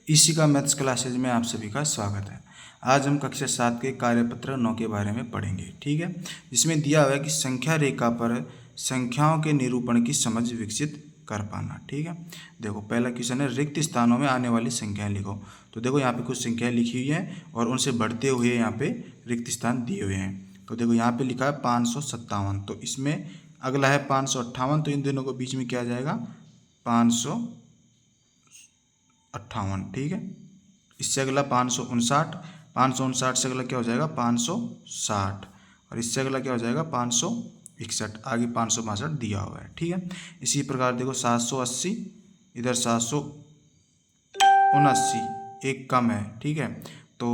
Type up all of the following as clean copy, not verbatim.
इसी का maths classes में आप सभी का स्वागत है। आज हम कक्षा 7 के कार्यपत्र 9 के बारे में पढ़ेंगे, ठीक है। जिसमें दिया हुआ है कि संख्या रेखा पर संख्याओं के निरूपण की समझ विकसित कर पाना, ठीक है। देखो पहला क्वेश्चन है, रिक्त स्थानों में आने वाली संख्याएं लिखो। तो देखो यहाँ पे कुछ संख्याएं लिखी हुई हैं और उनसे बढ़ते हुए यहाँ पे रिक्त स्थान दिए हुए हैं। तो देखो यहाँ पे लिखा है 557, तो इसमें अगला है 558, तो इन दोनों को बीच में क्या आ जाएगा 558, ठीक है। इससे अगला 559, 559 से अगला क्या हो जाएगा 560, और इससे अगला क्या हो जाएगा 561, आगे 562 दिया हुआ है, ठीक है। इसी प्रकार देखो 780, इधर 779, एक कम है, ठीक है। तो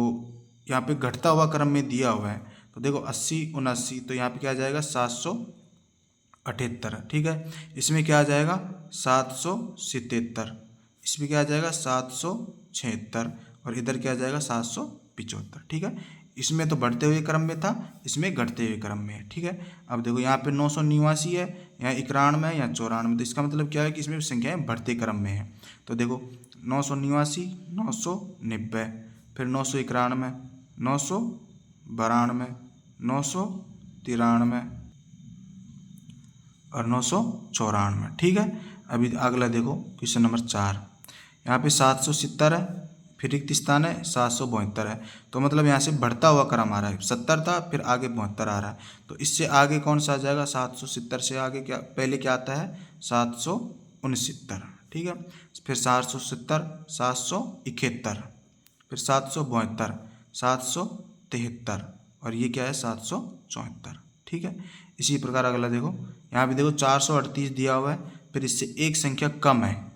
यहाँ पे घटता हुआ क्रम में दिया हुआ है, तो देखो 80 79, तो यहाँ पे क्या आ जाएगा 778, ठीक है। इसमें क्या आ जाएगा 777, इसमें क्या आ जाएगा 776, और इधर क्या आ जाएगा 775, ठीक है। इसमें तो बढ़ते हुए क्रम में था, इसमें घटते हुए क्रम में है, ठीक है। अब देखो यहाँ पे 989 है, यहाँ 91 है, यहाँ 94, तो इसका मतलब क्या है कि इसमें संख्याएं बढ़ते क्रम में है। तो देखो 989, 990, फिर 991, 992, 993 और 994, ठीक है। अभी अगला देखो क्वेश्चन नंबर 4, यहाँ पे 770 है, फिर रिक्त स्थान है 772 है, तो मतलब यहाँ से बढ़ता हुआ क्रम आ रहा है, 70 था फिर आगे 72 आ रहा है, तो इससे आगे कौन सा आ जाएगा 770 से आगे क्या पहले क्या आता है 769, ठीक है। फिर 770, 771, फिर 772, 773, और ये क्या है 774, ठीक है। इसी प्रकार अगला देखो, यहाँ भी देखो 438 दिया हुआ है, फिर इससे एक संख्या कम है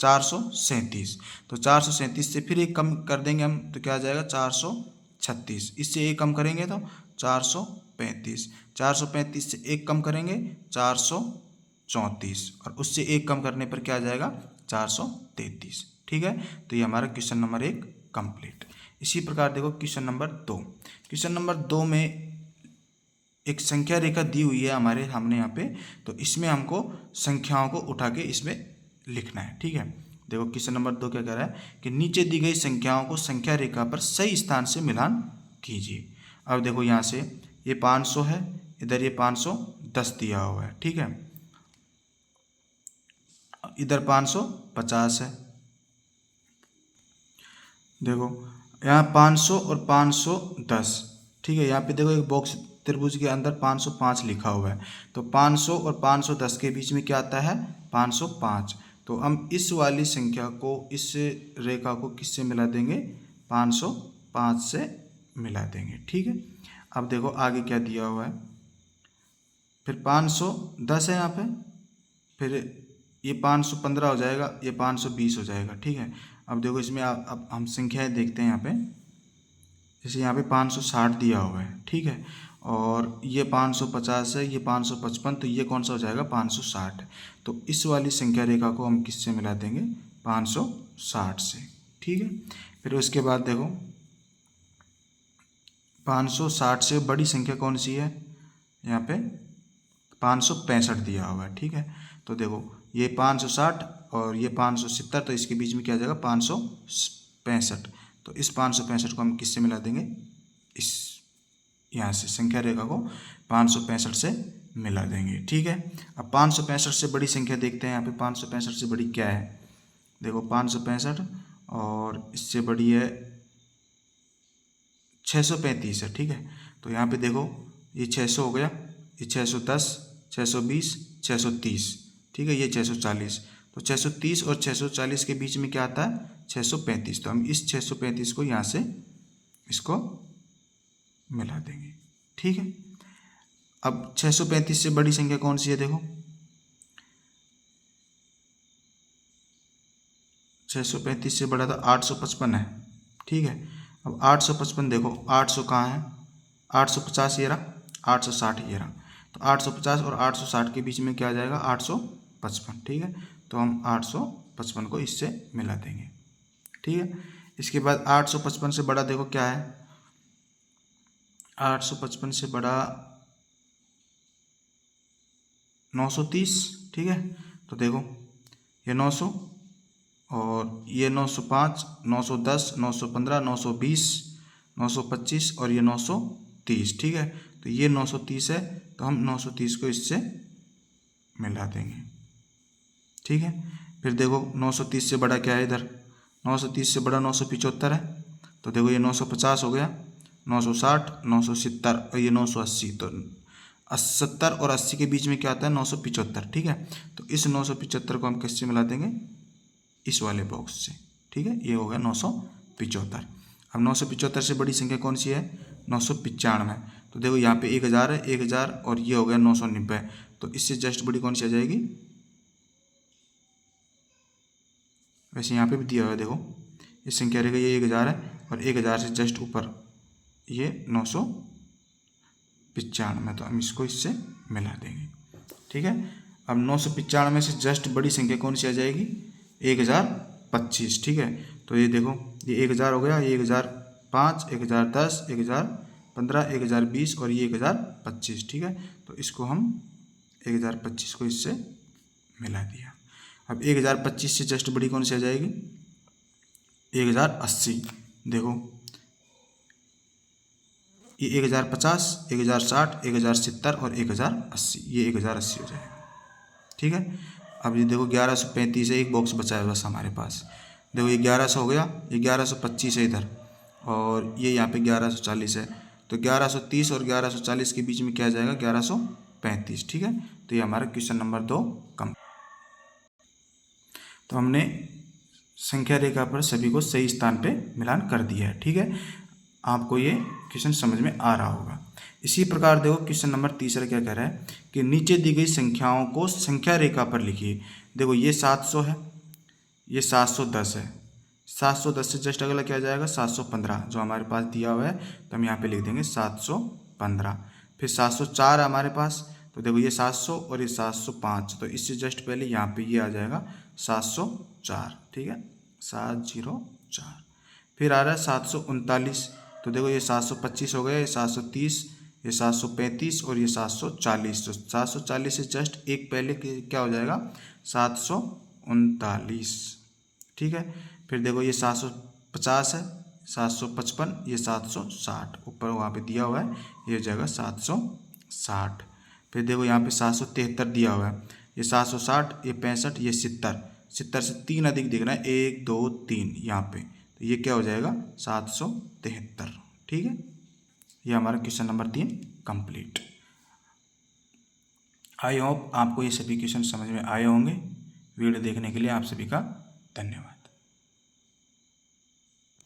437, तो 437 से फिर एक कम कर देंगे हम, तो क्या आ जाएगा 436, इससे एक कम करेंगे तो 435, 435 से एक कम करेंगे 434, और उससे एक कम करने पर क्या आ जाएगा 433, ठीक है। तो ये हमारा क्वेश्चन नंबर 1 कंप्लीट। इसी प्रकार देखो क्वेश्चन नंबर 2, क्वेश्चन नंबर 2 में एक संख्या रेखा दी हुई है हमारे हमने यहाँ पे, तो इसमें हमको संख्याओं को उठा के इसमें लिखना है, ठीक है। देखो क्वेश्चन नंबर 2 क्या कह रहा है कि नीचे दी गई संख्याओं को संख्या रेखा पर सही स्थान से मिलान कीजिए। अब देखो यहाँ से ये 500 है, इधर ये 510 दिया हुआ है, ठीक है। इधर 550 है, देखो यहाँ 500 और 510, ठीक है। यहाँ पे देखो एक बॉक्स त्रिभुज के अंदर 505 लिखा हुआ है, तो 500 और 510 के बीच में क्या आता है 505, तो हम इस वाली संख्या को इस रेखा को किससे मिला देंगे 505 से मिला देंगे, ठीक है। अब देखो आगे क्या दिया हुआ है, फिर 510 है यहाँ पे, फिर ये 515 हो जाएगा, ये 520 हो जाएगा, ठीक है। अब देखो इसमें अब हम संख्याएं देखते हैं यहाँ पे, जैसे यहाँ पे 560 दिया हुआ है, ठीक है, और ये 550 है, ये 555, तो ये कौन सा हो जाएगा 560, तो इस वाली संख्या रेखा को हम किससे मिला देंगे 560 से, ठीक है। फिर उसके बाद देखो 560 से बड़ी संख्या कौन सी है, यहाँ पे 565 दिया हुआ है, ठीक है। तो देखो ये 560 और ये 570, तो इसके बीच में क्या आ जाएगा 565, तो इस 565 को हम किससे मिला देंगे, इस यहाँ से संख्या रेखा को 565 से मिला देंगे, ठीक है। अब 565 से बड़ी संख्या देखते हैं, यहाँ पे 565 से बड़ी क्या है, देखो 565 और इससे बड़ी है 635 है, ठीक है। तो यहाँ पे देखो ये 600 हो गया, ये 610, 620, 630, ठीक है, ये 640, तो 630 और 640 के बीच में क्या आता है 635, तो हम इस 635 को यहाँ से इसको मिला देंगे, ठीक है। अब 635 से बड़ी संख्या कौन सी है, देखो 635 से बड़ा तो 855 है, ठीक है। अब 855 देखो 800 कहाँ है, 850 ये रहा, 860 ये रहा, तो 850 और 860 के बीच में क्या आ जाएगा 855, ठीक है। तो हम 855 को इससे मिला देंगे, ठीक है। इसके बाद 855 से बड़ा देखो क्या है, 855 से बड़ा 930, ठीक है। तो देखो ये 900, और ये 905, 910, 915, 920, 925 और ये 930, ठीक है। तो ये 930 है, तो हम 930 को इससे मिला देंगे, ठीक है। फिर देखो 930 से बड़ा क्या है इधर, 930 से बड़ा 975 है, तो देखो ये 950 हो गया, 960, 970 और ये 980, तो 70 और 80 के बीच में क्या आता है 975, ठीक है। तो इस 975 को हम किससे मिला देंगे, इस वाले बॉक्स से, ठीक है। ये हो गया 975। अब 975 से बड़ी संख्या कौन सी है, 995। तो देखो यहाँ पे 1000 है, 1000 और ये हो गया 990, तो इससे जस्ट बड़ी कौन सी आ जाएगी। वैसे यहाँ पे भी दिया हुआ है, देखो इस संख्या रहेगा ये 1000 है और 1000 से जस्ट ऊपर ये 995, तो हम इसको इससे मिला देंगे, ठीक है। अब 995 से जस्ट बड़ी संख्या कौन सी आ जाएगी, 1025, ठीक है। तो ये देखो ये 1000 हो गया, ये 1005, 1010, 1015, 1020 और ये 1025, ठीक है। तो इसको हम 1025 को इससे मिला दिया। अब 1025 से जस्ट बड़ी कौन सी आ जाएगी, 1080। देखो ये 1050, 1060, 1070 और 1080, ये 1080 हो जाएगा, ठीक है। अब ये देखो 1135 है, एक बॉक्स बचा है बस हमारे पास। देखो ये 1100 हो गया, ये 1125 है इधर और ये यहाँ पे 1140 है, तो 1130 और 1140 के बीच में क्या जाएगा, 1135, ठीक है। तो ये हमारा क्वेश्चन नंबर 2 कम। तो हमने संख्या रेखा पर सभी को सही स्थान पे मिलान कर दिया है, ठीक है। आपको ये क्वेश्चन समझ में आ रहा होगा। इसी प्रकार देखो क्वेश्चन नंबर 3 क्या कह रहा है कि नीचे दी गई संख्याओं को संख्या रेखा पर लिखिए। देखो ये 700 है, ये 710 है, 710 से जस्ट अगला क्या जाएगा 715, जो हमारे पास दिया हुआ है, तो हम यहाँ पे लिख देंगे 715। फिर 704 है हमारे पास, तो देखो ये 700 और ये 705, तो इससे जस्ट पहले यहाँ पे ये आ जाएगा 704, ठीक है, 704। फिर आ रहा है 739, तो देखो ये 725 हो गया, ये 730, ये 735 और ये 740, तो 740 से जस्ट एक पहले क्या हो जाएगा 739, ठीक है। फिर देखो ये 750 है, 755, ये 760, ऊपर वहाँ पे दिया हुआ है, ये हो जाएगा 760। फिर देखो यहाँ पे 773 दिया हुआ है, ये 760, ये 65, ये 70, 70 से 3 अधिक दिख रहा है, 1 2 3 यहाँ पे, तो ये क्या हो जाएगा 773, ठीक है। ये हमारा question number 3 complete. I hope आपको ये सभी क्वेश्चन समझ में आए होंगे। वीडियो देखने के लिए आप सभी का धन्यवाद।